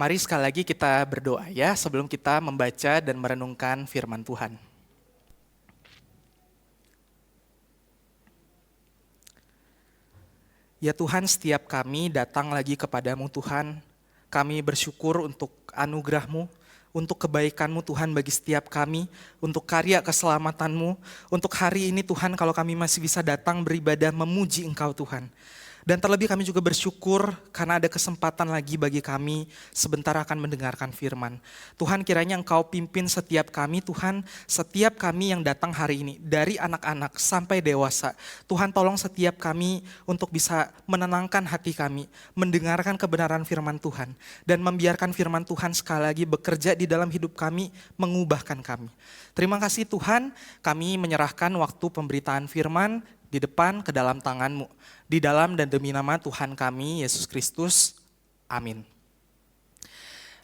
Mari sekali lagi kita berdoa ya sebelum kita membaca dan merenungkan firman Tuhan. Ya Tuhan, setiap kami datang lagi kepadamu Tuhan, kami bersyukur untuk anugerah-Mu, untuk kebaikan-Mu Tuhan bagi setiap kami, untuk karya keselamatan-Mu, untuk hari ini Tuhan kalau kami masih bisa datang beribadah memuji Engkau Tuhan. Dan terlebih kami juga bersyukur karena ada kesempatan lagi bagi kami sebentar akan mendengarkan firman. Tuhan, kiranya Engkau pimpin setiap kami Tuhan, setiap kami yang datang hari ini, dari anak-anak sampai dewasa. Tuhan tolong setiap kami untuk bisa menenangkan hati kami, mendengarkan kebenaran firman Tuhan, dan membiarkan firman Tuhan sekali lagi bekerja di dalam hidup kami, mengubahkan kami. Terima kasih Tuhan, kami menyerahkan waktu pemberitaan firman di depan ke dalam tangan-Mu. Di dalam dan demi nama Tuhan kami, Yesus Kristus. Amin.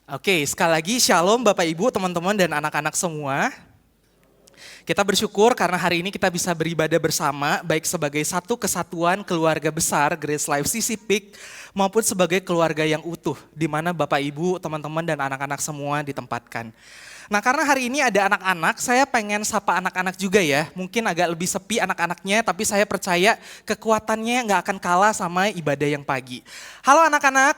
Oke, sekali lagi shalom Bapak Ibu, teman-teman dan anak-anak semua. Kita bersyukur karena hari ini kita bisa beribadah bersama, baik sebagai satu kesatuan keluarga besar Grace Life CC Peak, maupun sebagai keluarga yang utuh, di mana Bapak Ibu, teman-teman dan anak-anak semua ditempatkan. Nah, karena hari ini ada anak-anak, saya pengen sapa anak-anak juga ya. Mungkin agak lebih sepi anak-anaknya, tapi saya percaya kekuatannya nggak akan kalah sama ibadah yang pagi. Halo anak-anak.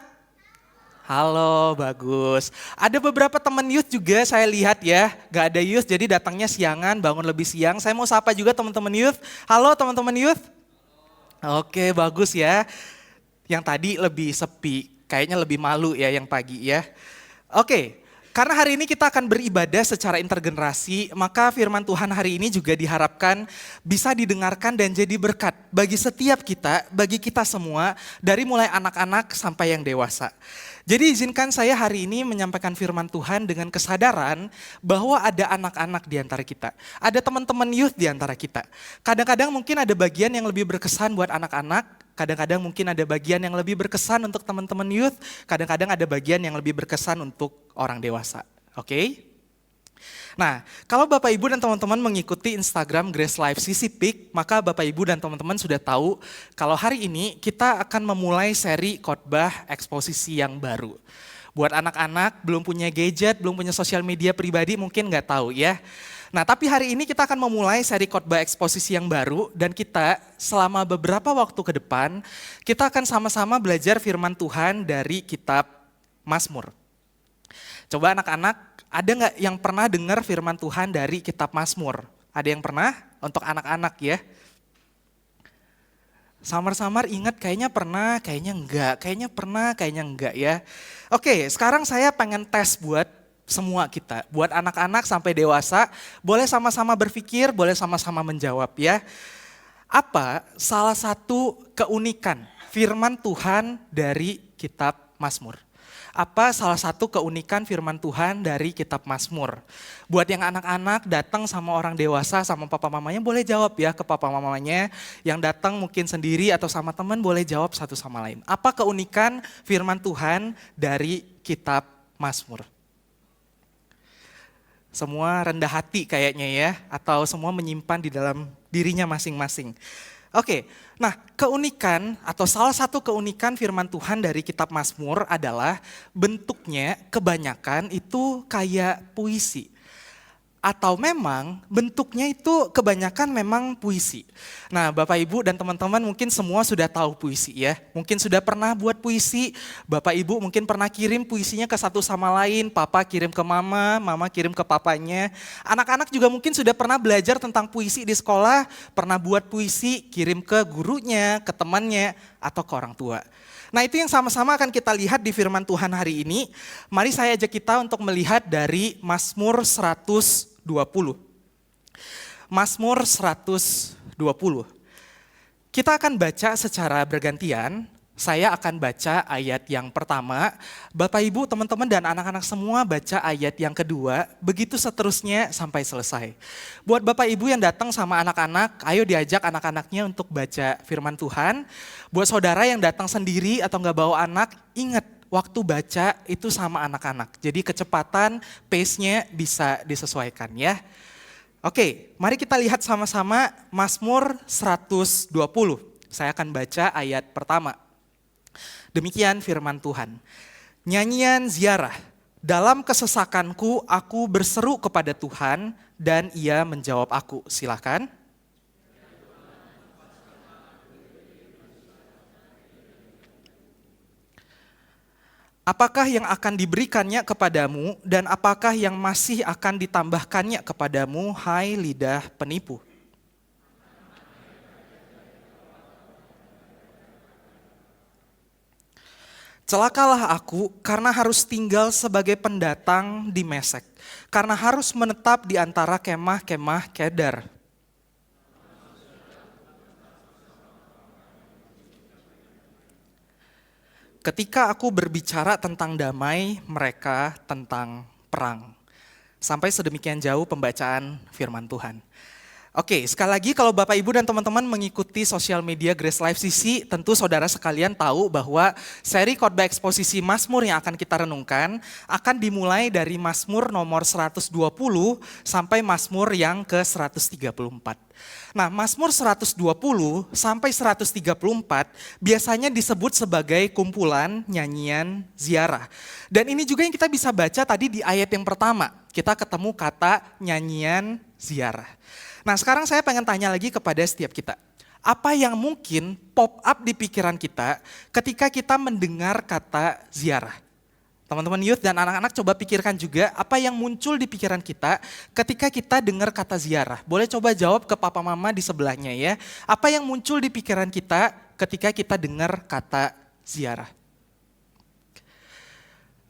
Halo, bagus. Ada beberapa teman youth juga saya lihat ya, nggak ada youth jadi datangnya siangan, bangun lebih siang. Saya mau sapa juga teman-teman youth. Halo teman-teman youth. Oke, bagus ya. Yang tadi lebih sepi, kayaknya lebih malu ya yang pagi ya. Oke. Karena hari ini kita akan beribadah secara intergenerasi, maka firman Tuhan hari ini juga diharapkan bisa didengarkan dan jadi berkat bagi setiap kita, bagi kita semua, dari mulai anak-anak sampai yang dewasa. Jadi izinkan saya hari ini menyampaikan firman Tuhan dengan kesadaran bahwa ada anak-anak di antara kita. Ada teman-teman youth di antara kita. Kadang-kadang mungkin ada bagian yang lebih berkesan buat anak-anak, kadang-kadang mungkin ada bagian yang lebih berkesan untuk teman-teman youth, kadang-kadang ada bagian yang lebih berkesan untuk orang dewasa. Oke? Nah, kalau Bapak Ibu dan teman-teman mengikuti Instagram Grace Life CC Peak, maka Bapak Ibu dan teman-teman sudah tahu kalau hari ini kita akan memulai seri khotbah eksposisi yang baru. Buat anak-anak belum punya gadget, belum punya sosial media pribadi mungkin nggak tahu ya. Nah, tapi hari ini kita akan memulai seri khotbah eksposisi yang baru dan kita selama beberapa waktu ke depan kita akan sama-sama belajar firman Tuhan dari kitab Mazmur. Coba anak-anak, ada nggak yang pernah dengar firman Tuhan dari kitab Mazmur? Ada yang pernah? Untuk anak-anak ya. Samar-samar ingat kayaknya pernah, kayaknya enggak, kayaknya pernah, kayaknya enggak ya. Oke, sekarang saya pengen tes buat semua kita, buat anak-anak sampai dewasa, boleh sama-sama berpikir, boleh sama-sama menjawab ya. Apa salah satu keunikan firman Tuhan dari kitab Mazmur? Apa salah satu keunikan firman Tuhan dari kitab Mazmur? Buat yang anak-anak datang sama orang dewasa, sama papa mamanya boleh jawab ya ke papa mamanya. Yang datang mungkin sendiri atau sama teman boleh jawab satu sama lain. Apa keunikan firman Tuhan dari kitab Mazmur? Semua rendah hati kayaknya ya, atau semua menyimpan di dalam dirinya masing-masing. Oke, nah keunikan atau salah satu keunikan firman Tuhan dari kitab Mazmur adalah bentuknya kebanyakan itu kayak puisi. Atau memang bentuknya itu kebanyakan memang puisi. Nah Bapak Ibu dan teman-teman mungkin semua sudah tahu puisi ya. Mungkin sudah pernah buat puisi, Bapak Ibu mungkin pernah kirim puisinya ke satu sama lain. Papa kirim ke mama, mama kirim ke papanya. Anak-anak juga mungkin sudah pernah belajar tentang puisi di sekolah. Pernah buat puisi, kirim ke gurunya, ke temannya, atau ke orang tua. Nah itu yang sama-sama akan kita lihat di firman Tuhan hari ini. Mari saya ajak kita untuk melihat dari Mazmur 120. Mazmur 120. Kita akan baca secara bergantian. Saya akan baca ayat yang pertama, Bapak Ibu, teman-teman dan anak-anak semua baca ayat yang kedua, begitu seterusnya sampai selesai. Buat Bapak Ibu yang datang sama anak-anak, ayo diajak anak-anaknya untuk baca firman Tuhan. Buat saudara yang datang sendiri atau nggak bawa anak, ingat waktu baca itu sama anak-anak. Jadi kecepatan, pace-nya bisa disesuaikan ya. Oke, mari kita lihat sama-sama Mazmur 120. Saya akan baca ayat pertama. Demikian firman Tuhan. Nyanyian ziarah. Dalam kesesakanku aku berseru kepada Tuhan dan Ia menjawab aku. Silakan. Apakah yang akan diberikannya kepadamu dan apakah yang masih akan ditambahkannya kepadamu, hai lidah penipu? Celakalah aku karena harus tinggal sebagai pendatang di Mesek, karena harus menetap di antara kemah-kemah Kedar. Ketika aku berbicara tentang damai, mereka tentang perang. Sampai sedemikian jauh pembacaan firman Tuhan. Oke, sekali lagi kalau Bapak Ibu dan teman-teman mengikuti sosial media Grace Life CC, tentu saudara sekalian tahu bahwa seri khotbah eksposisi Mazmur yang akan kita renungkan akan dimulai dari Mazmur nomor 120 sampai Mazmur yang ke-134. Nah, Mazmur 120 sampai 134 biasanya disebut sebagai kumpulan nyanyian ziarah. Dan ini juga yang kita bisa baca tadi di ayat yang pertama. Kita ketemu kata nyanyian ziarah. Nah, sekarang saya pengen tanya lagi kepada setiap kita. Apa yang mungkin pop up di pikiran kita ketika kita mendengar kata ziarah? Teman-teman youth dan anak-anak coba pikirkan juga apa yang muncul di pikiran kita ketika kita dengar kata ziarah. Boleh coba jawab ke papa mama di sebelahnya ya. Apa yang muncul di pikiran kita ketika kita dengar kata ziarah?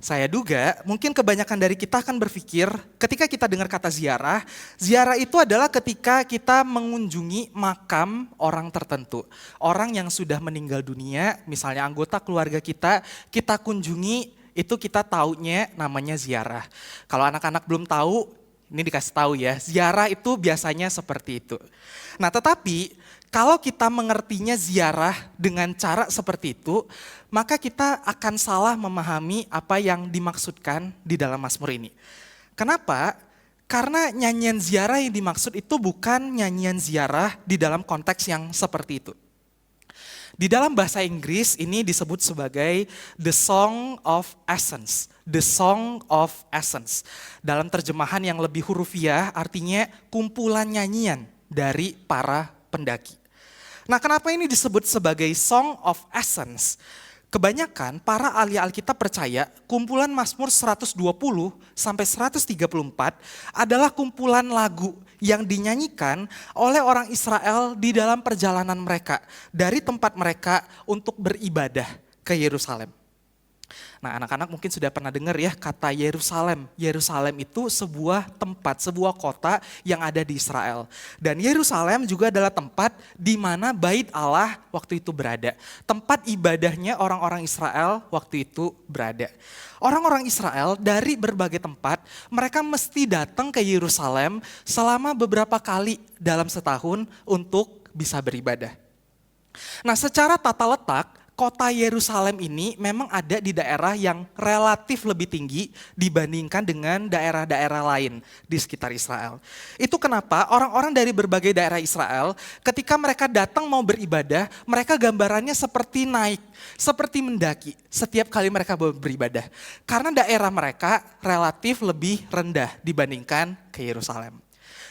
Saya duga mungkin kebanyakan dari kita akan berpikir ketika kita dengar kata ziarah, ziarah itu adalah ketika kita mengunjungi makam orang tertentu. Orang yang sudah meninggal dunia, misalnya anggota keluarga kita kunjungi, itu kita taunya namanya ziarah. Kalau anak-anak belum tahu, ini dikasih tahu ya, ziarah itu biasanya seperti itu. Nah, tetapi kalau kita mengertinya ziarah dengan cara seperti itu, maka kita akan salah memahami apa yang dimaksudkan di dalam Mazmur ini. Kenapa? Karena nyanyian ziarah yang dimaksud itu bukan nyanyian ziarah di dalam konteks yang seperti itu. Di dalam bahasa Inggris ini disebut sebagai the song of ascents. The song of ascents. Dalam terjemahan yang lebih hurufiah artinya kumpulan nyanyian dari para pendaki. Nah, kenapa ini disebut sebagai Song of Ascents? Kebanyakan para ahli Alkitab percaya kumpulan Mazmur 120 sampai 134 adalah kumpulan lagu yang dinyanyikan oleh orang Israel di dalam perjalanan mereka dari tempat mereka untuk beribadah ke Yerusalem. Nah, anak-anak mungkin sudah pernah dengar ya kata Yerusalem. Yerusalem itu sebuah tempat, sebuah kota yang ada di Israel. Dan Yerusalem juga adalah tempat di mana Bait Allah waktu itu berada. Tempat ibadahnya orang-orang Israel waktu itu berada. Orang-orang Israel dari berbagai tempat, mereka mesti datang ke Yerusalem selama beberapa kali dalam setahun untuk bisa beribadah. Nah, secara tata letak, kota Yerusalem ini memang ada di daerah yang relatif lebih tinggi dibandingkan dengan daerah-daerah lain di sekitar Israel. Itu kenapa orang-orang dari berbagai daerah Israel ketika mereka datang mau beribadah, mereka gambarannya seperti naik, seperti mendaki setiap kali mereka beribadah. Karena daerah mereka relatif lebih rendah dibandingkan ke Yerusalem.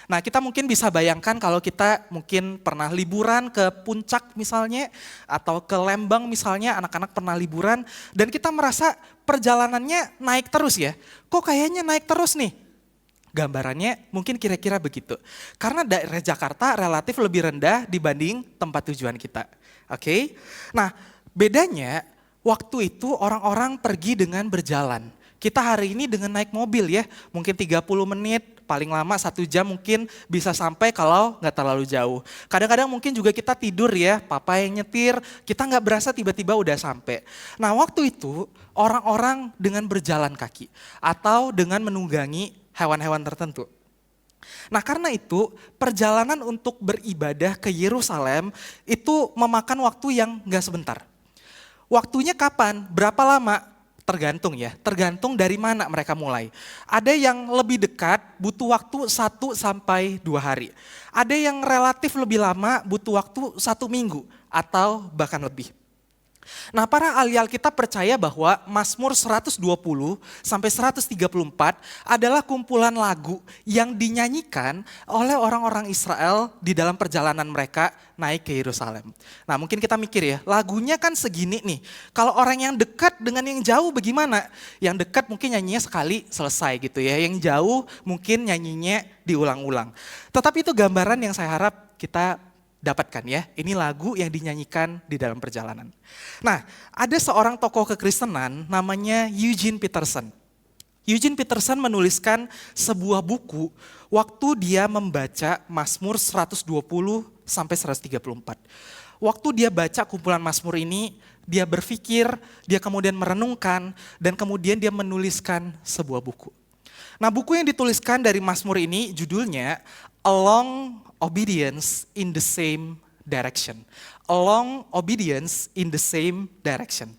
Nah, kita mungkin bisa bayangkan kalau kita mungkin pernah liburan ke Puncak misalnya, atau ke Lembang misalnya, anak-anak pernah liburan, dan kita merasa perjalanannya naik terus ya. Kok kayaknya naik terus nih? Gambarannya mungkin kira-kira begitu. Karena daerah Jakarta relatif lebih rendah dibanding tempat tujuan kita. Oke? Nah, bedanya waktu itu orang-orang pergi dengan berjalan. Kita hari ini dengan naik mobil ya, mungkin 30 menit, paling lama 1 jam mungkin bisa sampai kalau nggak terlalu jauh. Kadang-kadang mungkin juga kita tidur ya, papa yang nyetir, kita nggak berasa tiba-tiba udah sampai. Nah, waktu itu orang-orang dengan berjalan kaki atau dengan menunggangi hewan-hewan tertentu. Nah, karena itu perjalanan untuk beribadah ke Yerusalem itu memakan waktu yang nggak sebentar. Waktunya kapan? Berapa lama? Tergantung ya, tergantung dari mana mereka mulai. Ada yang lebih dekat butuh waktu 1 sampai 2 hari. Ada yang relatif lebih lama butuh waktu 1 minggu atau bahkan lebih. Nah, para ahli Alkitab percaya bahwa Mazmur 120 sampai 134 adalah kumpulan lagu yang dinyanyikan oleh orang-orang Israel di dalam perjalanan mereka naik ke Yerusalem. Nah, mungkin kita mikir ya, lagunya kan segini nih. Kalau orang yang dekat dengan yang jauh bagaimana? Yang dekat mungkin nyanyinya sekali selesai gitu ya. Yang jauh mungkin nyanyinya diulang-ulang. Tetapi itu gambaran yang saya harap kita dapatkan ya, ini lagu yang dinyanyikan di dalam perjalanan. Nah, ada seorang tokoh kekristenan namanya Eugene Peterson. Eugene Peterson menuliskan sebuah buku waktu dia membaca Mazmur 120 sampai 134. Waktu dia baca kumpulan Mazmur ini, dia berpikir, dia kemudian merenungkan, dan kemudian dia menuliskan sebuah buku. Nah, buku yang dituliskan dari Mazmur ini judulnya Along Obedience in the Same Direction. Along Obedience in the Same Direction.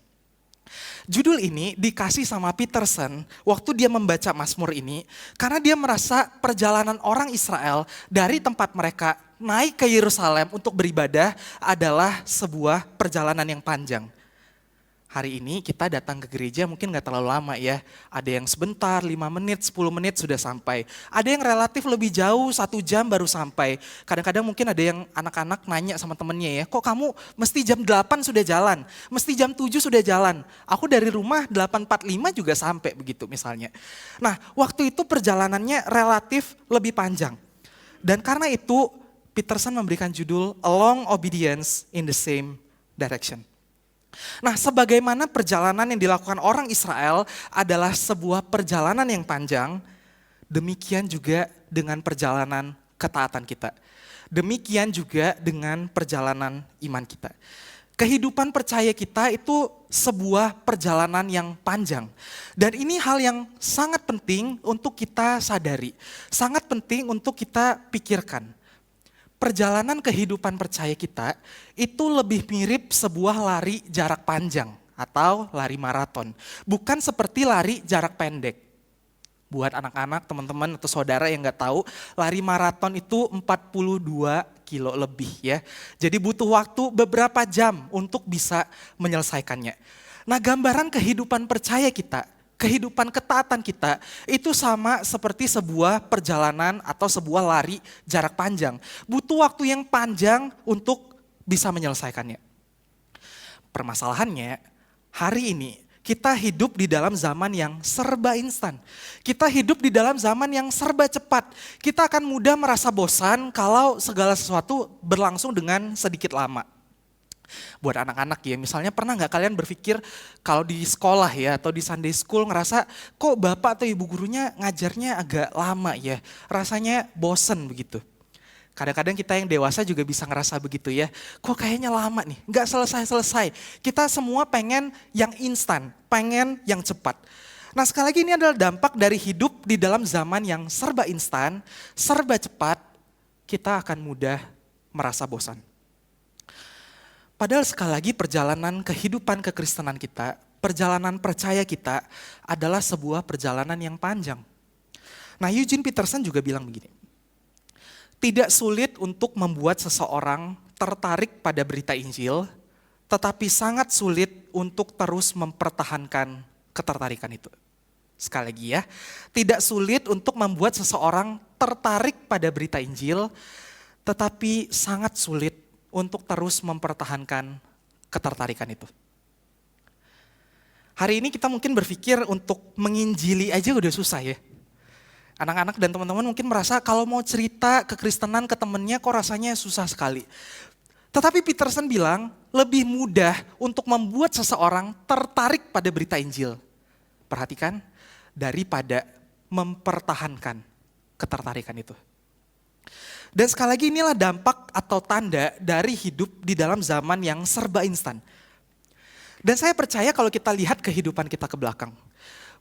Judul ini dikasih sama Peterson waktu dia membaca Mazmur ini karena dia merasa perjalanan orang Israel dari tempat mereka naik ke Yerusalem untuk beribadah adalah sebuah perjalanan yang panjang. Hari ini kita datang ke gereja mungkin gak terlalu lama ya. Ada yang sebentar, 5 menit, 10 menit sudah sampai. Ada yang relatif lebih jauh, 1 jam baru sampai. Kadang-kadang mungkin ada yang anak-anak nanya sama temennya ya, kok kamu mesti jam 8 sudah jalan, mesti jam 7 sudah jalan. Aku dari rumah 8.45 juga sampai begitu misalnya. Nah, waktu itu perjalanannya relatif lebih panjang. Dan karena itu Peterson memberikan judul Along Obedience in the Same Direction. Nah, sebagaimana perjalanan yang dilakukan orang Israel adalah sebuah perjalanan yang panjang, demikian juga dengan perjalanan ketaatan kita. Demikian juga dengan perjalanan iman kita. Kehidupan percaya kita itu sebuah perjalanan yang panjang. Dan ini hal yang sangat penting untuk kita sadari, sangat penting untuk kita pikirkan. Perjalanan kehidupan percaya kita itu lebih mirip sebuah lari jarak panjang atau lari maraton. Bukan seperti lari jarak pendek. Buat anak-anak, teman-teman atau saudara yang gak tahu, lari maraton itu 42 kilo lebih ya. Jadi butuh waktu beberapa jam untuk bisa menyelesaikannya. Nah, gambaran kehidupan percaya kita, kehidupan ketaatan kita itu sama seperti sebuah perjalanan atau sebuah lari jarak panjang. Butuh waktu yang panjang untuk bisa menyelesaikannya. Permasalahannya, hari ini kita hidup di dalam zaman yang serba instan. Kita hidup di dalam zaman yang serba cepat. Kita akan mudah merasa bosan kalau segala sesuatu berlangsung dengan sedikit lama. Buat anak-anak ya, misalnya pernah gak kalian berpikir kalau di sekolah ya atau di Sunday School ngerasa kok bapak atau ibu gurunya ngajarnya agak lama ya, rasanya bosen begitu. Kadang-kadang kita yang dewasa juga bisa ngerasa begitu ya, kok kayaknya lama nih, gak selesai-selesai. Kita semua pengen yang instan, pengen yang cepat. Nah, sekali lagi ini adalah dampak dari hidup di dalam zaman yang serba instan, serba cepat, kita akan mudah merasa bosan. Padahal sekali lagi perjalanan kehidupan kekristenan kita, perjalanan percaya kita adalah sebuah perjalanan yang panjang. Nah, Eugene Peterson juga bilang begini, tidak sulit untuk membuat seseorang tertarik pada berita Injil, tetapi sangat sulit untuk terus mempertahankan ketertarikan itu. Sekali lagi ya, tidak sulit untuk membuat seseorang tertarik pada berita Injil, tetapi sangat sulit untuk terus mempertahankan ketertarikan itu. Hari ini kita mungkin berpikir untuk menginjili aja udah susah ya. Anak-anak dan teman-teman mungkin merasa kalau mau cerita kekristenan ke temennya kok rasanya susah sekali. Tetapi Peterson bilang lebih mudah untuk membuat seseorang tertarik pada berita Injil. Perhatikan, daripada mempertahankan ketertarikan itu. Dan sekali lagi inilah dampak atau tanda dari hidup di dalam zaman yang serba instan. Dan saya percaya kalau kita lihat kehidupan kita ke belakang.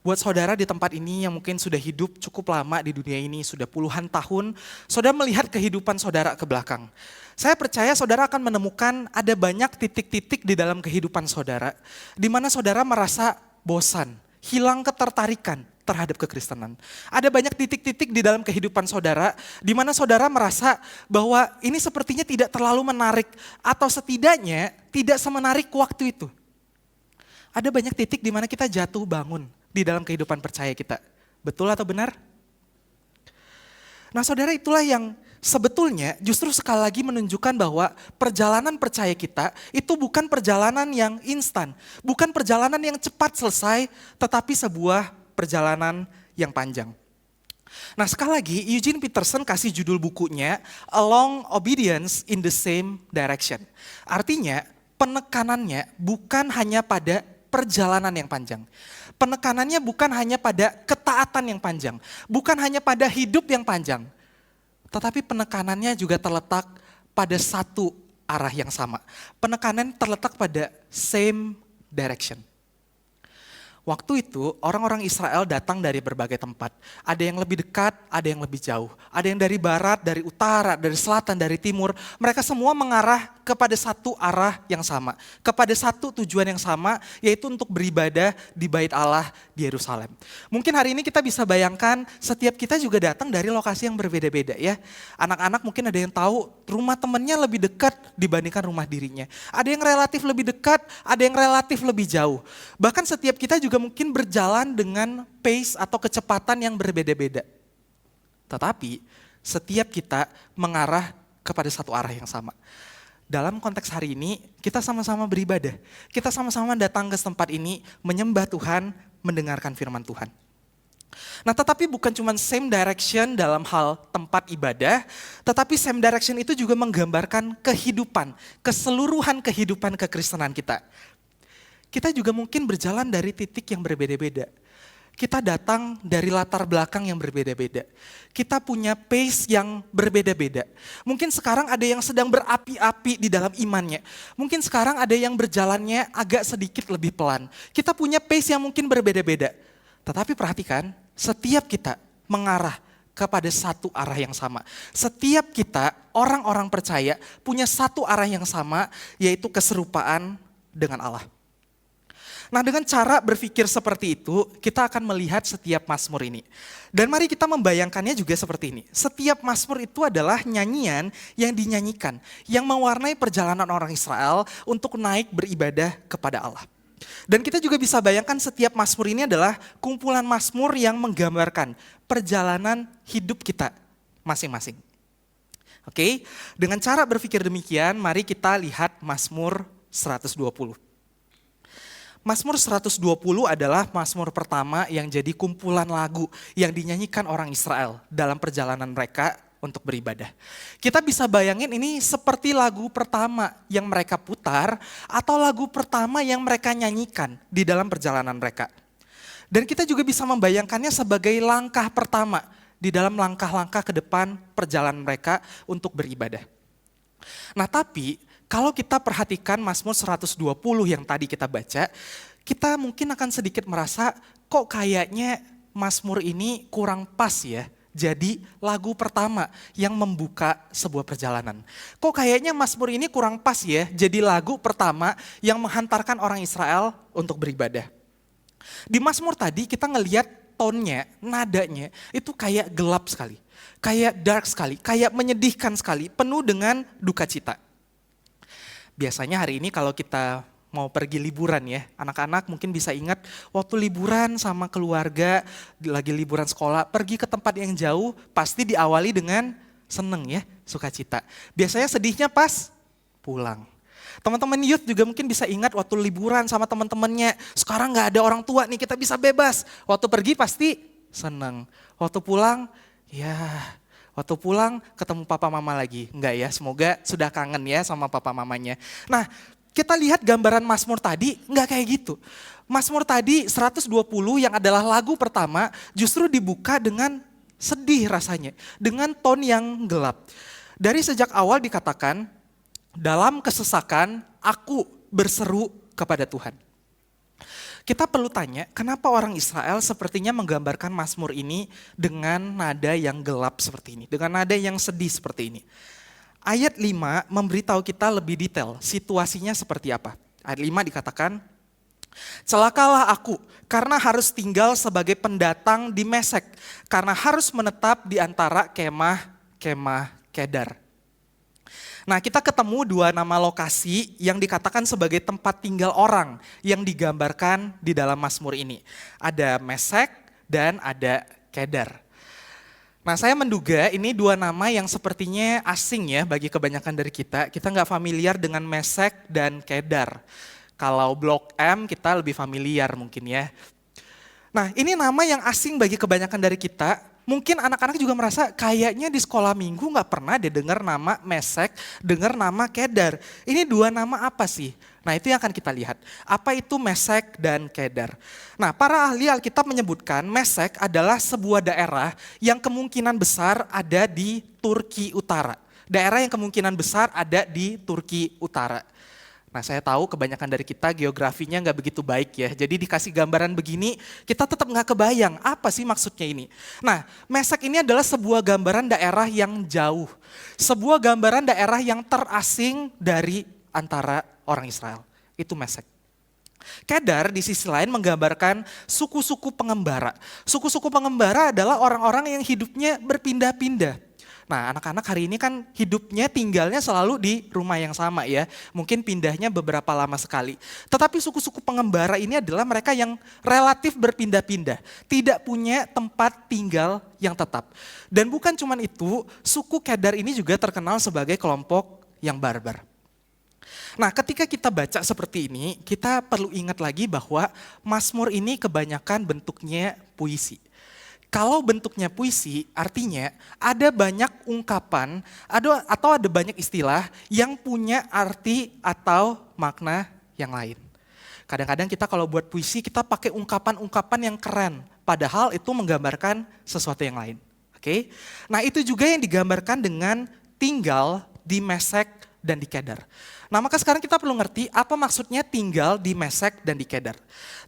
Buat saudara di tempat ini yang mungkin sudah hidup cukup lama di dunia ini, sudah puluhan tahun, saudara melihat kehidupan saudara ke belakang. Saya percaya saudara akan menemukan ada banyak titik-titik di dalam kehidupan saudara, di mana saudara merasa bosan, hilang ketertarikan terhadap kekristenan. Ada banyak titik-titik di dalam kehidupan saudara di mana saudara merasa bahwa ini sepertinya tidak terlalu menarik atau setidaknya tidak semenarik waktu itu. Ada banyak titik di mana kita jatuh bangun di dalam kehidupan percaya kita. Betul atau benar? Nah saudara, itulah yang sebetulnya justru sekali lagi menunjukkan bahwa perjalanan percaya kita itu bukan perjalanan yang instan. Bukan perjalanan yang cepat selesai, tetapi sebuah perjalanan yang panjang. Nah sekali lagi Eugene Peterson kasih judul bukunya A Long Obedience in the Same Direction. Artinya penekanannya bukan hanya pada perjalanan yang panjang. Penekanannya bukan hanya pada ketaatan yang panjang. Bukan hanya pada hidup yang panjang. Tetapi penekanannya juga terletak pada satu arah yang sama. Penekanan terletak pada same direction. Waktu itu orang-orang Israel datang dari berbagai tempat. Ada yang lebih dekat, ada yang lebih jauh. Ada yang dari barat, dari utara, dari selatan, dari timur. Mereka semua mengarah kepada satu arah yang sama. Kepada satu tujuan yang sama, yaitu untuk beribadah di Bait Allah di Yerusalem. Mungkin hari ini kita bisa bayangkan setiap kita juga datang dari lokasi yang berbeda-beda ya. Anak-anak mungkin ada yang tahu rumah temannya lebih dekat dibandingkan rumah dirinya. Ada yang relatif lebih dekat, ada yang relatif lebih jauh. Bahkan setiap kita juga mungkin berjalan dengan pace atau kecepatan yang berbeda-beda. Tetapi setiap kita mengarah kepada satu arah yang sama. Dalam konteks hari ini kita sama-sama beribadah. Kita sama-sama datang ke tempat ini menyembah Tuhan, mendengarkan firman Tuhan. Nah tetapi bukan cuma same direction dalam hal tempat ibadah, tetapi same direction itu juga menggambarkan kehidupan, keseluruhan kehidupan kekristenan kita. Kita juga mungkin berjalan dari titik yang berbeda-beda. Kita datang dari latar belakang yang berbeda-beda. Kita punya pace yang berbeda-beda. Mungkin sekarang ada yang sedang berapi-api di dalam imannya. Mungkin sekarang ada yang berjalannya agak sedikit lebih pelan. Kita punya pace yang mungkin berbeda-beda. Tetapi perhatikan, setiap kita mengarah kepada satu arah yang sama. Setiap kita, orang-orang percaya, punya satu arah yang sama, yaitu keserupaan dengan Allah. Nah dengan cara berpikir seperti itu, kita akan melihat setiap mazmur ini. Dan mari kita membayangkannya juga seperti ini. Setiap mazmur itu adalah nyanyian yang dinyanyikan, yang mewarnai perjalanan orang Israel untuk naik beribadah kepada Allah. Dan kita juga bisa bayangkan setiap mazmur ini adalah kumpulan mazmur yang menggambarkan perjalanan hidup kita masing-masing. Oke, dengan cara berpikir demikian, mari kita lihat Mazmur 120. Mazmur 120 adalah mazmur pertama yang jadi kumpulan lagu yang dinyanyikan orang Israel dalam perjalanan mereka untuk beribadah. Kita bisa bayangin ini seperti lagu pertama yang mereka putar atau lagu pertama yang mereka nyanyikan di dalam perjalanan mereka. Dan kita juga bisa membayangkannya sebagai langkah pertama di dalam langkah-langkah ke depan perjalanan mereka untuk beribadah. Nah tapi kalau kita perhatikan Mazmur 120 yang tadi kita baca, kita mungkin akan sedikit merasa kok kayaknya Mazmur ini kurang pas ya. Jadi lagu pertama yang membuka sebuah perjalanan. Kok kayaknya Mazmur ini kurang pas ya, jadi lagu pertama yang menghantarkan orang Israel untuk beribadah. Di Mazmur tadi kita ngelihat tonnya, nadanya itu kayak gelap sekali. Kayak dark sekali, kayak menyedihkan sekali, penuh dengan duka cita. Biasanya hari ini kalau kita mau pergi liburan ya, anak-anak mungkin bisa ingat waktu liburan sama keluarga, lagi liburan sekolah, pergi ke tempat yang jauh pasti diawali dengan seneng ya, sukacita. Biasanya sedihnya pas pulang. Teman-teman youth juga mungkin bisa ingat waktu liburan sama teman-temannya, sekarang gak ada orang tua nih, kita bisa bebas. Waktu pergi pasti seneng, waktu pulang ya... Waktu pulang ketemu papa mama lagi. Enggak ya, semoga sudah kangen ya sama papa mamanya. Nah, kita lihat gambaran Mazmur tadi enggak kayak gitu. Mazmur tadi 120 yang adalah lagu pertama justru dibuka dengan sedih rasanya. Dengan ton yang gelap. Dari sejak awal dikatakan, dalam kesesakan aku berseru kepada Tuhan. Kita perlu tanya, kenapa orang Israel sepertinya menggambarkan Mazmur ini dengan nada yang gelap seperti ini, dengan nada yang sedih seperti ini. Ayat 5 memberitahu kita lebih detail situasinya seperti apa. Ayat 5 dikatakan, celakalah aku karena harus tinggal sebagai pendatang di Mesek, karena harus menetap di antara kemah-kemah Kedar. Nah, kita ketemu dua nama lokasi yang dikatakan sebagai tempat tinggal orang yang digambarkan di dalam Mazmur ini. Ada Mesek dan ada Kedar. Nah, saya menduga ini dua nama yang sepertinya asing ya bagi kebanyakan dari kita. Kita nggak familiar dengan Mesek dan Kedar. Kalau Blok M kita lebih familiar mungkin ya. Nah, ini nama yang asing bagi kebanyakan dari kita. Mungkin anak-anak juga merasa kayaknya di sekolah minggu nggak pernah deh dengar nama Mesek, dengar nama Kedar. Ini dua nama apa sih? Nah, itu yang akan kita lihat. Apa itu Mesek dan Kedar? Nah, para ahli Alkitab menyebutkan Mesek adalah sebuah daerah yang kemungkinan besar ada di Turki Utara. Daerah yang kemungkinan besar ada di Turki Utara. Nah, saya tahu kebanyakan dari kita geografinya nggak begitu baik ya. Jadi dikasih gambaran begini, kita tetap nggak kebayang apa sih maksudnya ini. Nah, Mesek ini adalah sebuah gambaran daerah yang jauh. Sebuah gambaran daerah yang terasing dari antara orang Israel. Itu Mesek. Kedar di sisi lain menggambarkan suku-suku pengembara. Suku-suku pengembara adalah orang-orang yang hidupnya berpindah-pindah. Nah, anak-anak hari ini kan hidupnya tinggalnya selalu di rumah yang sama ya. Mungkin pindahnya beberapa lama sekali. Tetapi suku-suku pengembara ini adalah mereka yang relatif berpindah-pindah. Tidak punya tempat tinggal yang tetap. Dan bukan cuma itu, suku Kedar ini juga terkenal sebagai kelompok yang barbar. Nah, ketika kita baca seperti ini, kita perlu ingat lagi bahwa Mazmur ini kebanyakan bentuknya puisi. Kalau bentuknya puisi, artinya ada banyak ungkapan atau ada banyak istilah yang punya arti atau makna yang lain. Kadang-kadang kita kalau buat puisi, kita pakai ungkapan-ungkapan yang keren, padahal itu menggambarkan sesuatu yang lain. Oke? Nah, itu juga yang digambarkan dengan tinggal di Mesek dan di Kedar. Nah, maka sekarang kita perlu ngerti apa maksudnya tinggal di Mesek dan di Kedar.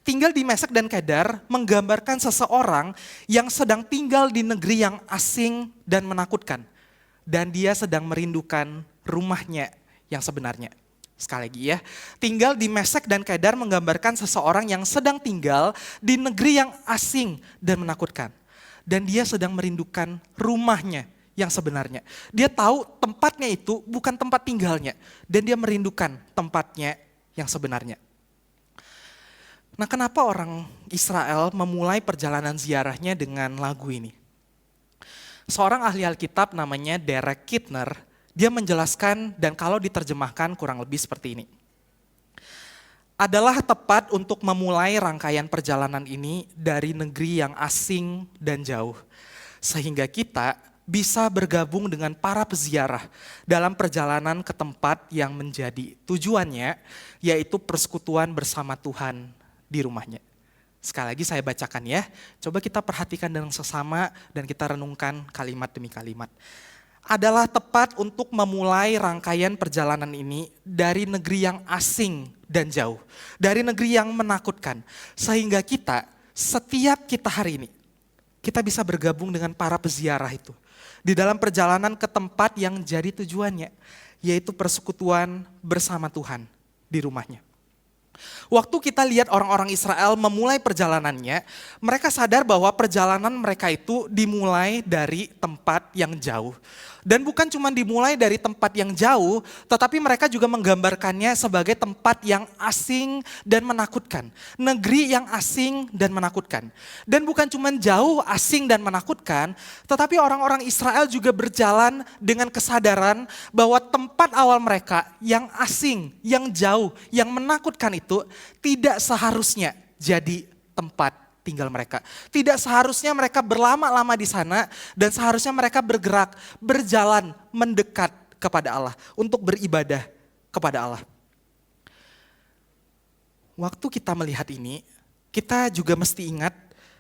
Tinggal di Mesek dan Kedar menggambarkan seseorang yang sedang tinggal di negeri yang asing dan menakutkan. Dan dia sedang merindukan rumahnya yang sebenarnya. Sekali lagi ya, tinggal di Mesek dan Kedar menggambarkan seseorang yang sedang tinggal di negeri yang asing dan menakutkan. Dan dia sedang merindukan rumahnya yang sebenarnya. Dia tahu tempatnya itu bukan tempat tinggalnya. Dan dia merindukan tempatnya yang sebenarnya. Nah, kenapa orang Israel memulai perjalanan ziarahnya dengan lagu ini? Seorang ahli Alkitab namanya Derek Kidner, dia menjelaskan dan kalau diterjemahkan kurang lebih seperti ini. Adalah tepat untuk memulai rangkaian perjalanan ini dari negeri yang asing dan jauh. Sehingga kita bisa bergabung dengan para peziarah dalam perjalanan ke tempat yang menjadi tujuannya, yaitu persekutuan bersama Tuhan di rumahnya. Sekali lagi saya bacakan ya, coba kita perhatikan dengan sesama dan kita renungkan kalimat demi kalimat. Adalah tepat untuk memulai rangkaian perjalanan ini dari negeri yang asing dan jauh, dari negeri yang menakutkan, sehingga setiap kita hari ini, kita bisa bergabung dengan para peziarah itu. Di dalam perjalanan ke tempat yang jadi tujuannya, yaitu persekutuan bersama Tuhan di rumahnya. Waktu kita lihat orang-orang Israel memulai perjalanannya, mereka sadar bahwa perjalanan mereka itu dimulai dari tempat yang jauh. Dan bukan cuma dimulai dari tempat yang jauh, tetapi mereka juga menggambarkannya sebagai tempat yang asing dan menakutkan. Negeri yang asing dan menakutkan. Dan bukan cuma jauh, asing dan menakutkan, tetapi orang-orang Israel juga berjalan dengan kesadaran bahwa tempat awal mereka yang asing, yang jauh, yang menakutkan itu tidak seharusnya jadi tempat tinggal mereka. Tidak seharusnya mereka berlama-lama di sana dan seharusnya mereka bergerak, berjalan, mendekat kepada Allah untuk beribadah kepada Allah. Waktu kita melihat ini, kita juga mesti ingat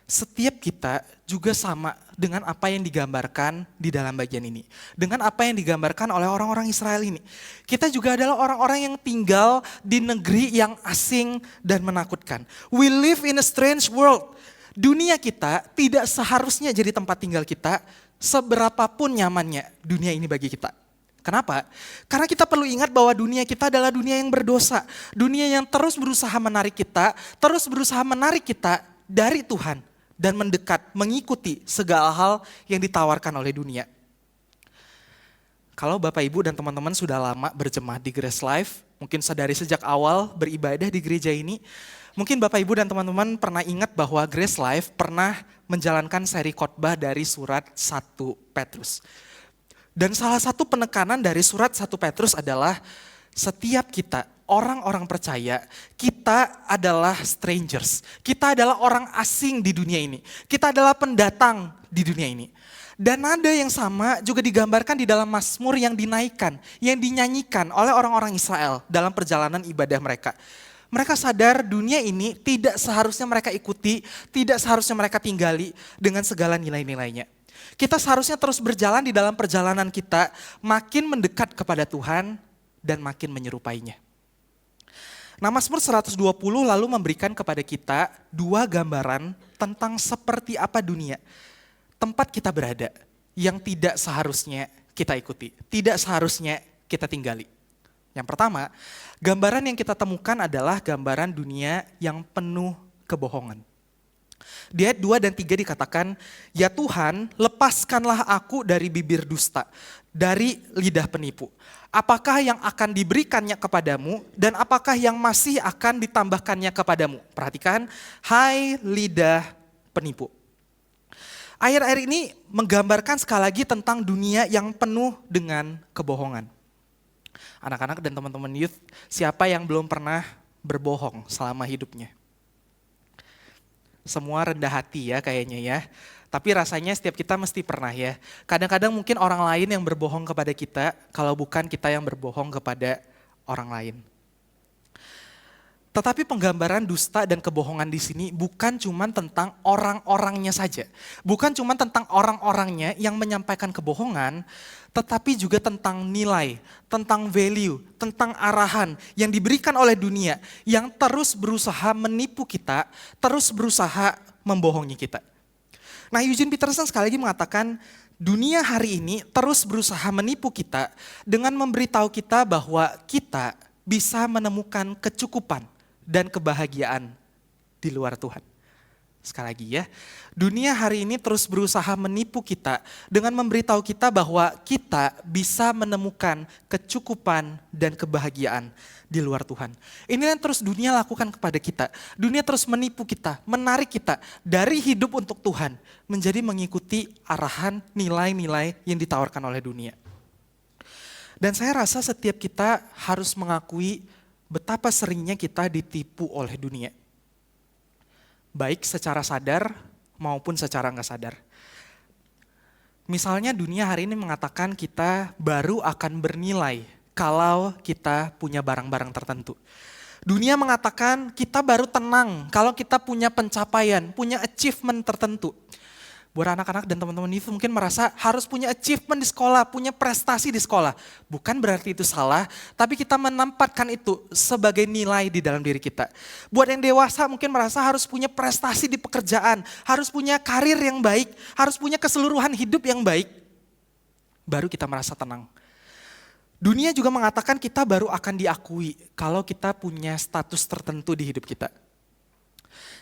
setiap kita juga sama dengan apa yang digambarkan di dalam bagian ini. Dengan apa yang digambarkan oleh orang-orang Israel ini. Kita juga adalah orang-orang yang tinggal di negeri yang asing dan menakutkan. We live in a strange world. Dunia kita tidak seharusnya jadi tempat tinggal kita seberapapun nyamannya dunia ini bagi kita. Kenapa? Karena kita perlu ingat bahwa dunia kita adalah dunia yang berdosa. Dunia yang terus berusaha menarik kita dari Tuhan. Dan mendekat, mengikuti segala hal yang ditawarkan oleh dunia. Kalau Bapak Ibu dan teman-teman sudah lama berjemaat di Grace Life, mungkin dari sejak awal beribadah di gereja ini, mungkin Bapak Ibu dan teman-teman pernah ingat bahwa Grace Life pernah menjalankan seri khotbah dari surat 1 Petrus. Dan salah satu penekanan dari surat 1 Petrus adalah setiap kita, orang-orang percaya, kita adalah strangers. Kita adalah orang asing di dunia ini. Kita adalah pendatang di dunia ini. Dan nada yang sama juga digambarkan di dalam Mazmur yang dinaikkan, yang dinyanyikan oleh orang-orang Israel dalam perjalanan ibadah mereka. Mereka sadar dunia ini tidak seharusnya mereka ikuti, tidak seharusnya mereka tinggali dengan segala nilai-nilainya. Kita seharusnya terus berjalan di dalam perjalanan kita, makin mendekat kepada Tuhan dan makin menyerupainya. Nah, Mazmur 120 lalu memberikan kepada kita dua gambaran tentang seperti apa dunia, tempat kita berada, yang tidak seharusnya kita ikuti, tidak seharusnya kita tinggali. Yang pertama, gambaran yang kita temukan adalah gambaran dunia yang penuh kebohongan. Di ayat 2 dan 3 dikatakan, "Ya Tuhan, lepaskanlah aku dari bibir dusta, dari lidah penipu. Apakah yang akan diberikannya kepadamu dan apakah yang masih akan ditambahkannya kepadamu?" Perhatikan, hai lidah penipu. Ayat-ayat ini menggambarkan sekali lagi tentang dunia yang penuh dengan kebohongan. Anak-anak dan teman-teman youth, siapa yang belum pernah berbohong selama hidupnya? Semua rendah hati ya kayaknya ya. Tapi rasanya setiap kita mesti pernah ya. Kadang-kadang mungkin orang lain yang berbohong kepada kita, kalau bukan kita yang berbohong kepada orang lain. Tetapi penggambaran dusta dan kebohongan di sini bukan cuma tentang orang-orangnya saja. Bukan cuma tentang orang-orangnya yang menyampaikan kebohongan, tetapi juga tentang nilai, tentang value, tentang arahan yang diberikan oleh dunia yang terus berusaha menipu kita, terus berusaha membohongi kita. Nah, Eugene Peterson sekali lagi mengatakan, dunia hari ini terus berusaha menipu kita dengan memberitahu kita bahwa kita bisa menemukan kecukupan dan kebahagiaan di luar Tuhan. Sekali lagi ya, dunia hari ini terus berusaha menipu kita dengan memberitahu kita bahwa kita bisa menemukan kecukupan dan kebahagiaan di luar Tuhan. Ini yang terus dunia lakukan kepada kita. Dunia terus menipu kita, menarik kita dari hidup untuk Tuhan menjadi mengikuti arahan nilai-nilai yang ditawarkan oleh dunia. Dan saya rasa setiap kita harus mengakui betapa seringnya kita ditipu oleh dunia. Baik secara sadar maupun secara nggak sadar. Misalnya dunia hari ini mengatakan kita baru akan bernilai kalau kita punya barang-barang tertentu. Dunia mengatakan kita baru tenang kalau kita punya pencapaian, punya achievement tertentu. Buat anak-anak dan teman-teman itu mungkin merasa harus punya achievement di sekolah, punya prestasi di sekolah. Bukan berarti itu salah, tapi kita menempatkan itu sebagai nilai di dalam diri kita. Buat yang dewasa mungkin merasa harus punya prestasi di pekerjaan, harus punya karir yang baik, harus punya keseluruhan hidup yang baik. Baru kita merasa tenang. Dunia juga mengatakan kita baru akan diakui kalau kita punya status tertentu di hidup kita.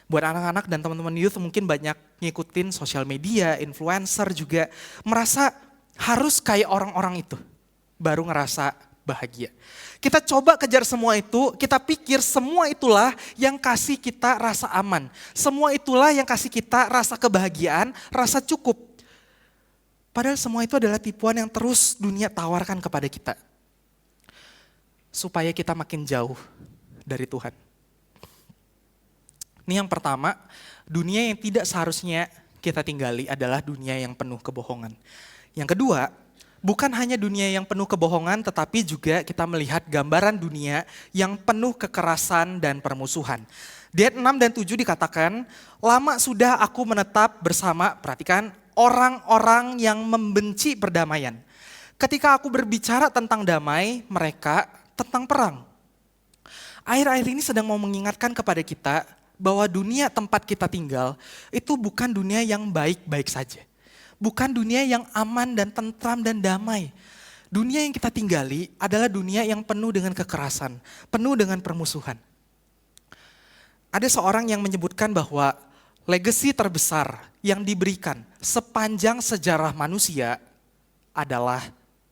Buat anak-anak dan teman-teman youth mungkin banyak ngikutin sosial media, influencer juga merasa harus kayak orang-orang itu baru ngerasa bahagia. Kita coba kejar semua itu, kita pikir semua itulah yang kasih kita rasa aman. Semua itulah yang kasih kita rasa kebahagiaan, rasa cukup. Padahal semua itu adalah tipuan yang terus dunia tawarkan kepada kita. Supaya kita makin jauh dari Tuhan. Ini yang pertama, dunia yang tidak seharusnya kita tinggali adalah dunia yang penuh kebohongan. Yang kedua, bukan hanya dunia yang penuh kebohongan, tetapi juga kita melihat gambaran dunia yang penuh kekerasan dan permusuhan. Di ayat 6 dan 7 dikatakan, lama sudah aku menetap bersama, perhatikan, orang-orang yang membenci perdamaian. Ketika aku berbicara tentang damai, mereka tentang perang. Akhir-akhir ini sedang mau mengingatkan kepada kita, bahwa dunia tempat kita tinggal itu bukan dunia yang baik-baik saja. Bukan dunia yang aman dan tentram dan damai. Dunia yang kita tinggali adalah dunia yang penuh dengan kekerasan, penuh dengan permusuhan. Ada seorang yang menyebutkan bahwa legasi terbesar yang diberikan sepanjang sejarah manusia adalah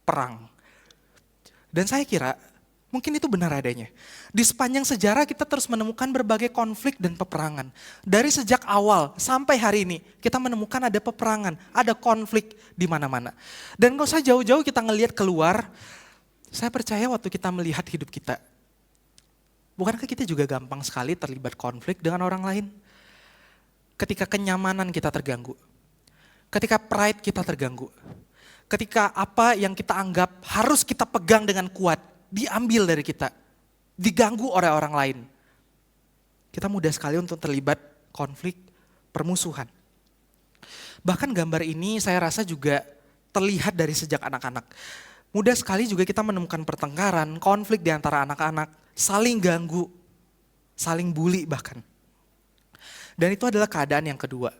perang. Dan saya kira mungkin itu benar adanya. Di sepanjang sejarah kita terus menemukan berbagai konflik dan peperangan. Dari sejak awal sampai hari ini kita menemukan ada peperangan, ada konflik di mana-mana. Dan gak usah jauh-jauh kita ngelihat keluar, saya percaya waktu kita melihat hidup kita, bukankah kita juga gampang sekali terlibat konflik dengan orang lain? Ketika kenyamanan kita terganggu, ketika pride kita terganggu, ketika apa yang kita anggap harus kita pegang dengan kuat, diambil dari kita, diganggu oleh orang lain. Kita mudah sekali untuk terlibat konflik, permusuhan. Bahkan gambar ini saya rasa juga terlihat dari sejak anak-anak. Mudah sekali juga kita menemukan pertengkaran, konflik di antara anak-anak, saling ganggu, saling bully bahkan. Dan itu adalah keadaan yang kedua.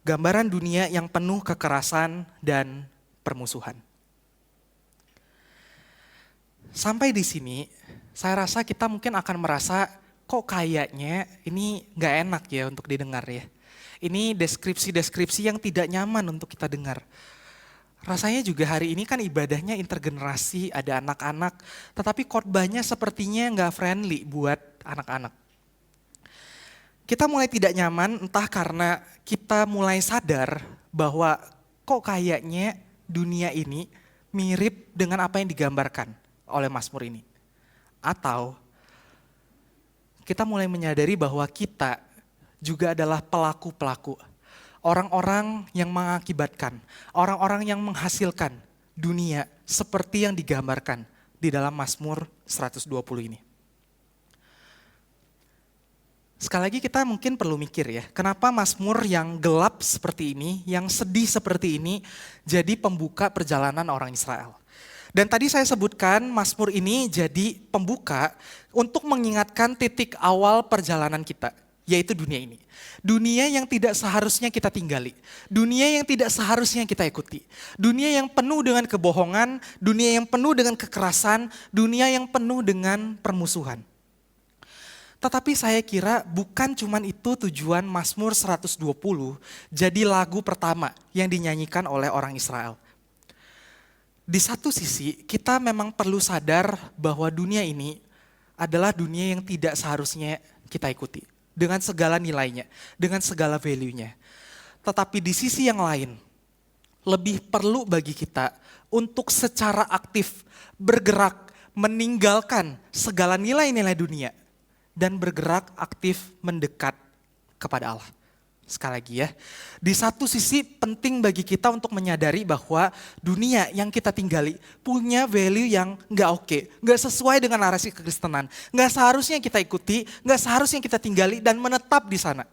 Gambaran dunia yang penuh kekerasan dan permusuhan. Sampai di sini, saya rasa kita mungkin akan merasa, kok kayaknya ini gak enak ya untuk didengar ya. Ini deskripsi-deskripsi yang tidak nyaman untuk kita dengar. Rasanya juga hari ini kan ibadahnya intergenerasi, ada anak-anak, tetapi khotbahnya sepertinya gak friendly buat anak-anak. Kita mulai tidak nyaman entah karena kita mulai sadar bahwa kok kayaknya dunia ini mirip dengan apa yang digambarkan oleh Mazmur ini. Atau kita mulai menyadari bahwa kita juga adalah pelaku-pelaku. Orang-orang yang mengakibatkan, orang-orang yang menghasilkan dunia seperti yang digambarkan di dalam Mazmur 120 ini. Sekali lagi kita mungkin perlu mikir ya, kenapa Mazmur yang gelap seperti ini, yang sedih seperti ini, jadi pembuka perjalanan orang Israel. Dan tadi saya sebutkan Mazmur ini jadi pembuka untuk mengingatkan titik awal perjalanan kita, yaitu dunia ini. Dunia yang tidak seharusnya kita tinggali, dunia yang tidak seharusnya kita ikuti. Dunia yang penuh dengan kebohongan, dunia yang penuh dengan kekerasan, dunia yang penuh dengan permusuhan. Tetapi saya kira bukan cuma itu tujuan Mazmur 120 jadi lagu pertama yang dinyanyikan oleh orang Israel. Di satu sisi kita memang perlu sadar bahwa dunia ini adalah dunia yang tidak seharusnya kita ikuti. Dengan segala nilainya, dengan segala value-nya. Tetapi di sisi yang lain, lebih perlu bagi kita untuk secara aktif bergerak meninggalkan segala nilai-nilai dunia dan bergerak aktif mendekat kepada Allah. Sekali lagi ya, di satu sisi penting bagi kita untuk menyadari bahwa dunia yang kita tinggali punya value yang gak oke, gak sesuai dengan narasi kekristenan, gak seharusnya kita ikuti, gak seharusnya kita tinggali dan menetap di sana.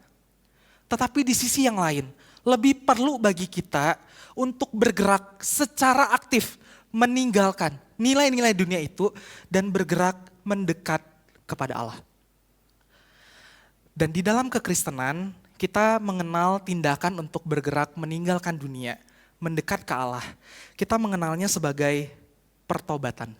Tetapi di sisi yang lain, lebih perlu bagi kita untuk bergerak secara aktif meninggalkan nilai-nilai dunia itu dan bergerak mendekat kepada Allah. Dan di dalam kekristenan, kita mengenal tindakan untuk bergerak meninggalkan dunia, mendekat ke Allah. Kita mengenalnya sebagai pertobatan.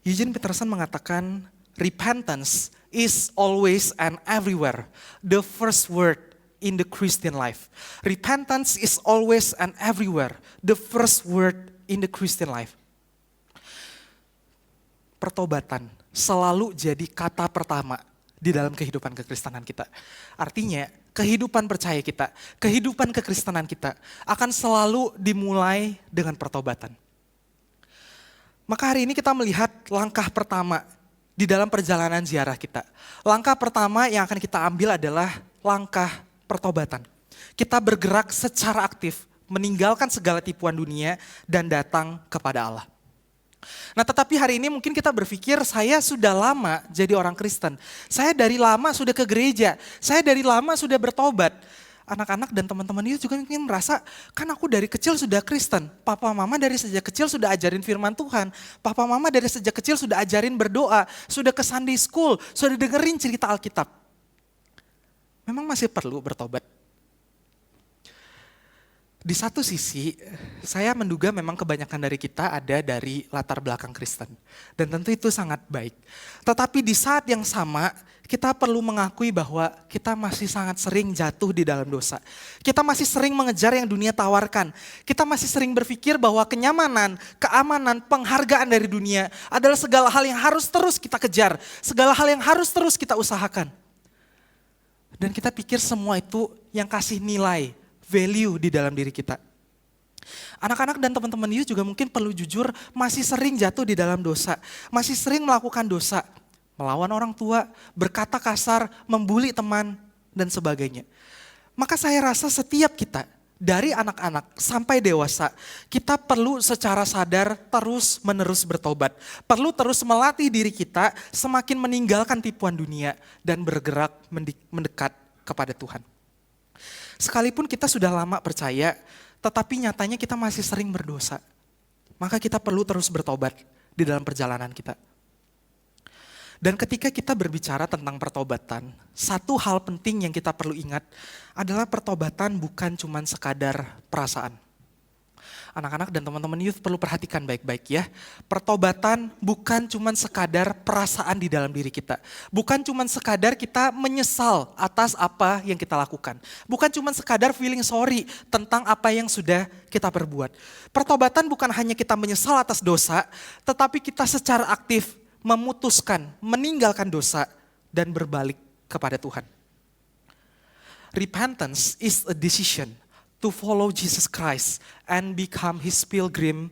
Eugene Peterson mengatakan, repentance is always and everywhere the first word in the Christian life. Repentance is always and everywhere the first word in the Christian life. Pertobatan selalu jadi kata pertama di dalam kehidupan kekristenan kita. Artinya kehidupan percaya kita, kehidupan kekristenan kita akan selalu dimulai dengan pertobatan. Maka hari ini kita melihat langkah pertama di dalam perjalanan ziarah kita. Langkah pertama yang akan kita ambil adalah langkah pertobatan. Kita bergerak secara aktif, meninggalkan segala tipuan dunia dan datang kepada Allah. Nah tetapi hari ini mungkin kita berpikir saya sudah lama jadi orang Kristen. Saya dari lama sudah ke gereja, saya dari lama sudah bertobat. Anak-anak dan teman-teman itu juga mungkin merasa, kan aku dari kecil sudah Kristen. Papa mama dari sejak kecil sudah ajarin firman Tuhan. Papa mama dari sejak kecil sudah ajarin berdoa, sudah ke Sunday School, sudah dengerin cerita Alkitab. Memang masih perlu bertobat? Di satu sisi, saya menduga memang kebanyakan dari kita ada dari latar belakang Kristen. Dan tentu itu sangat baik. Tetapi di saat yang sama, kita perlu mengakui bahwa kita masih sangat sering jatuh di dalam dosa. Kita masih sering mengejar yang dunia tawarkan. Kita masih sering berpikir bahwa kenyamanan, keamanan, penghargaan dari dunia adalah segala hal yang harus terus kita kejar. Segala hal yang harus terus kita usahakan. Dan kita pikir semua itu yang kasih nilai, value di dalam diri kita. Anak-anak dan teman-teman youth juga mungkin perlu jujur masih sering jatuh di dalam dosa. Masih sering melakukan dosa. Melawan orang tua, berkata kasar, membuli teman, dan sebagainya. Maka saya rasa setiap kita, dari anak-anak sampai dewasa, kita perlu secara sadar terus menerus bertobat. Perlu terus melatih diri kita semakin meninggalkan tipuan dunia dan bergerak mendekat kepada Tuhan. Sekalipun kita sudah lama percaya, tetapi nyatanya kita masih sering berdosa. Maka kita perlu terus bertobat di dalam perjalanan kita. Dan ketika kita berbicara tentang pertobatan, satu hal penting yang kita perlu ingat adalah pertobatan bukan cuma sekadar perasaan. Anak-anak dan teman-teman youth perlu perhatikan baik-baik ya. Pertobatan bukan cuma sekadar perasaan di dalam diri kita. Bukan cuma sekadar kita menyesal atas apa yang kita lakukan. Bukan cuma sekadar feeling sorry tentang apa yang sudah kita perbuat. Pertobatan bukan hanya kita menyesal atas dosa, tetapi kita secara aktif memutuskan, meninggalkan dosa dan berbalik kepada Tuhan. Repentance is a decision to follow Jesus Christ and become His pilgrim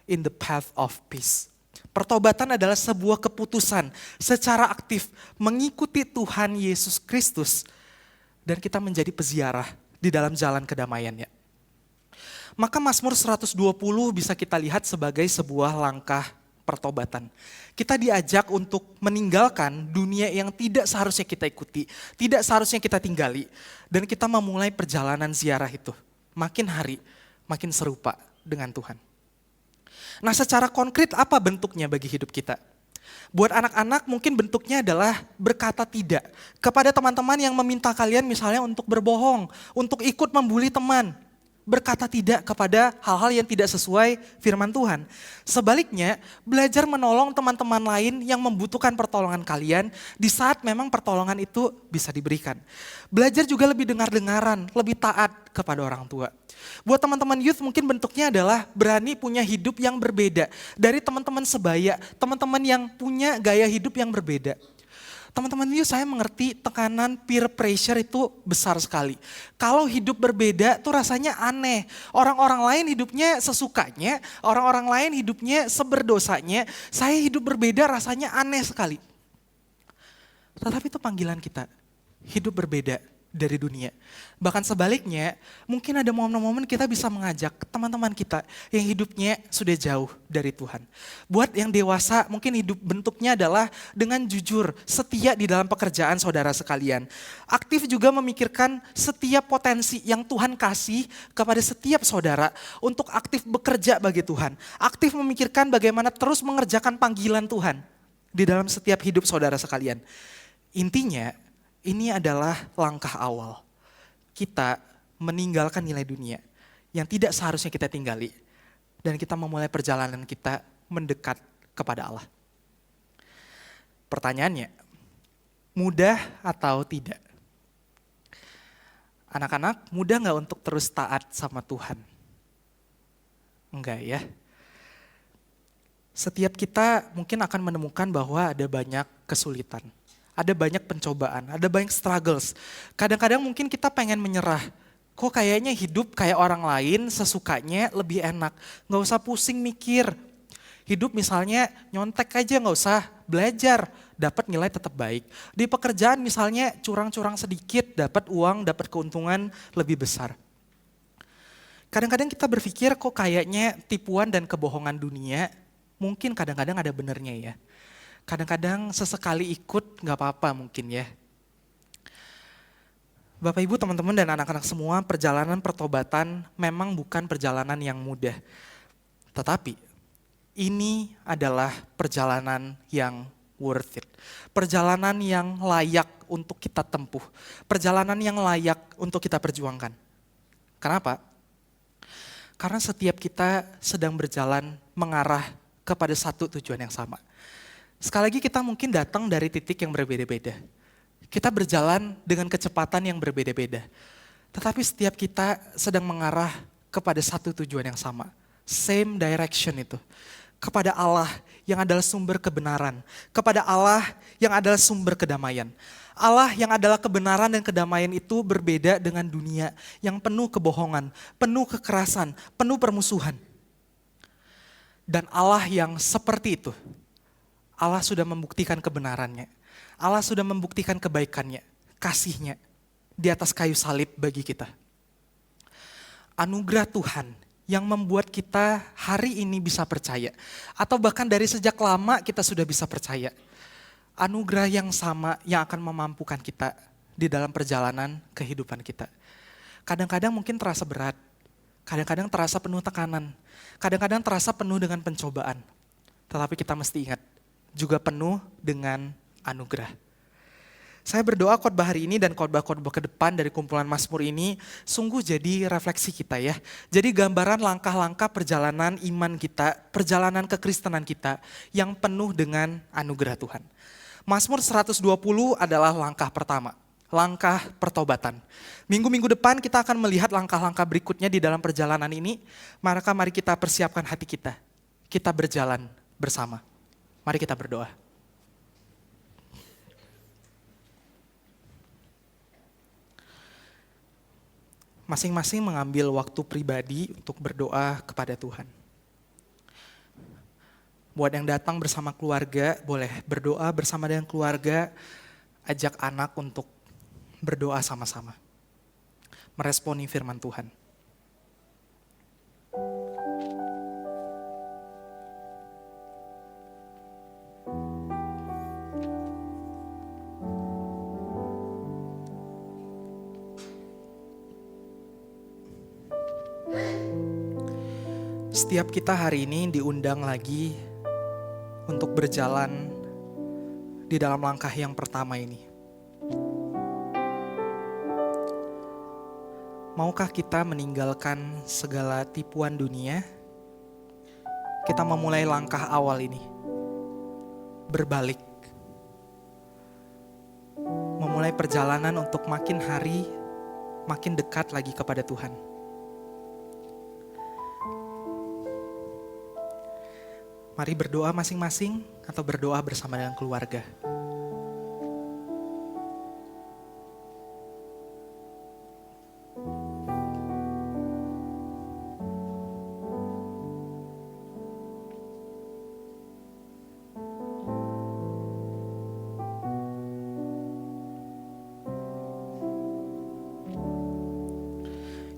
in the path of peace. Pertobatan adalah sebuah keputusan secara aktif mengikuti Tuhan Yesus Kristus dan kita menjadi peziarah di dalam jalan kedamaiannya. Maka Mazmur 120 bisa kita lihat sebagai sebuah langkah pertobatan. Kita diajak untuk meninggalkan dunia yang tidak seharusnya kita ikuti, tidak seharusnya kita tinggali, dan kita memulai perjalanan ziarah itu. Makin hari, makin serupa dengan Tuhan. Nah, secara konkret apa bentuknya bagi hidup kita? Buat anak-anak mungkin bentuknya adalah berkata tidak kepada teman-teman yang meminta kalian misalnya untuk berbohong, untuk ikut membuli teman. Berkata tidak kepada hal-hal yang tidak sesuai firman Tuhan. Sebaliknya, belajar menolong teman-teman lain yang membutuhkan pertolongan kalian di saat memang pertolongan itu bisa diberikan. Belajar juga lebih dengar-dengaran, lebih taat kepada orang tua. Buat teman-teman youth mungkin bentuknya adalah berani punya hidup yang berbeda dari teman-teman sebaya, teman-teman yang punya gaya hidup yang berbeda. Teman-teman youth, saya mengerti tekanan peer pressure itu besar sekali. Kalau hidup berbeda tuh rasanya aneh. Orang-orang lain hidupnya sesukanya, orang-orang lain hidupnya seberdosanya. Saya hidup berbeda rasanya aneh sekali. Tetapi itu panggilan kita, hidup berbeda dari dunia. Bahkan sebaliknya, mungkin ada momen-momen kita bisa mengajak teman-teman kita yang hidupnya sudah jauh dari Tuhan. Buat yang dewasa, mungkin hidup bentuknya adalah dengan jujur, setia di dalam pekerjaan saudara sekalian. Aktif juga memikirkan setiap potensi yang Tuhan kasih kepada setiap saudara untuk aktif bekerja bagi Tuhan. Aktif memikirkan bagaimana terus mengerjakan panggilan Tuhan di dalam setiap hidup saudara sekalian. Intinya, ini adalah langkah awal. Kita meninggalkan nilai dunia yang tidak seharusnya kita tinggali. Dan kita memulai perjalanan kita mendekat kepada Allah. Pertanyaannya, mudah atau tidak? Anak-anak, mudah gak untuk terus taat sama Tuhan? Enggak ya. Setiap kita mungkin akan menemukan bahwa ada banyak kesulitan. Ada banyak pencobaan, ada banyak struggles. Kadang-kadang mungkin kita pengen menyerah. Kok kayaknya hidup kayak orang lain sesukanya lebih enak. Gak usah pusing mikir. Hidup misalnya nyontek aja gak usah belajar. Dapat nilai tetap baik. Di pekerjaan misalnya curang-curang sedikit, dapat uang, dapat keuntungan lebih besar. Kadang-kadang kita berpikir kok kayaknya tipuan dan kebohongan dunia mungkin kadang-kadang ada benernya ya. Kadang-kadang sesekali ikut gak apa-apa mungkin ya. Bapak Ibu, teman-teman dan anak-anak semua, perjalanan pertobatan memang bukan perjalanan yang mudah. Tetapi ini adalah perjalanan yang worth it. Perjalanan yang layak untuk kita tempuh. Perjalanan yang layak untuk kita perjuangkan. Kenapa? Karena setiap kita sedang berjalan mengarah kepada satu tujuan yang sama. Sekali lagi kita mungkin datang dari titik yang berbeda-beda. Kita berjalan dengan kecepatan yang berbeda-beda. Tetapi setiap kita sedang mengarah kepada satu tujuan yang sama. Same direction itu. Kepada Allah yang adalah sumber kebenaran. Kepada Allah yang adalah sumber kedamaian. Allah yang adalah kebenaran dan kedamaian itu berbeda dengan dunia yang penuh kebohongan, penuh kekerasan, penuh permusuhan. Dan Allah yang seperti itu, Allah sudah membuktikan kebenarannya. Allah sudah membuktikan kebaikannya, kasihnya di atas kayu salib bagi kita. Anugerah Tuhan yang membuat kita hari ini bisa percaya. Atau bahkan dari sejak lama kita sudah bisa percaya. Anugerah yang sama yang akan memampukan kita di dalam perjalanan kehidupan kita. Kadang-kadang mungkin terasa berat, kadang-kadang terasa penuh tekanan, kadang-kadang terasa penuh dengan pencobaan. Tetapi kita mesti ingat, juga penuh dengan anugerah. Saya berdoa khotbah hari ini dan khotbah-khotbah ke depan dari kumpulan Mazmur ini sungguh jadi refleksi kita ya. Jadi gambaran langkah-langkah perjalanan iman kita, perjalanan kekristenan kita yang penuh dengan anugerah Tuhan. Mazmur 120 adalah langkah pertama, langkah pertobatan. Minggu-minggu depan kita akan melihat langkah-langkah berikutnya di dalam perjalanan ini. Maka mari kita persiapkan hati kita. Kita berjalan bersama. Mari kita berdoa. Masing-masing mengambil waktu pribadi untuk berdoa kepada Tuhan. Buat yang datang bersama keluarga, boleh berdoa bersama dengan keluarga, ajak anak untuk berdoa sama-sama. Meresponi firman Tuhan. Setiap kita hari ini diundang lagi untuk berjalan di dalam langkah yang pertama ini. Maukah kita meninggalkan segala tipuan dunia? Kita memulai langkah awal ini. Berbalik. Memulai perjalanan untuk makin hari, makin dekat lagi kepada Tuhan. Mari berdoa masing-masing atau berdoa bersama dengan keluarga.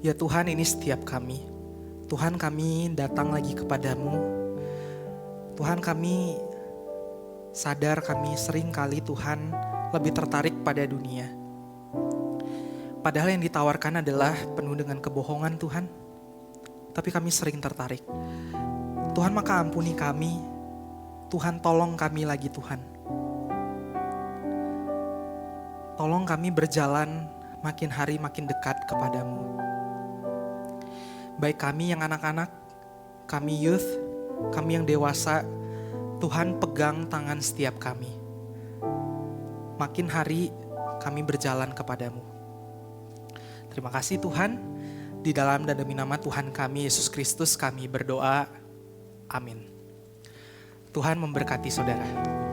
Ya Tuhan, ini setiap kami. Tuhan, kami datang lagi kepadamu. Tuhan, kami sadar kami sering kali Tuhan lebih tertarik pada dunia. Padahal yang ditawarkan adalah penuh dengan kebohongan Tuhan. Tapi kami sering tertarik. Tuhan, maka ampuni kami. Tuhan, tolong kami lagi Tuhan. Tolong kami berjalan makin hari makin dekat kepadamu. Baik kami yang anak-anak, kami youth, kami yang dewasa, Tuhan pegang tangan setiap kami. Makin hari kami berjalan kepadamu. Terima kasih Tuhan, di dalam dan demi nama Tuhan kami Yesus Kristus kami berdoa. Amin. Tuhan memberkati saudara.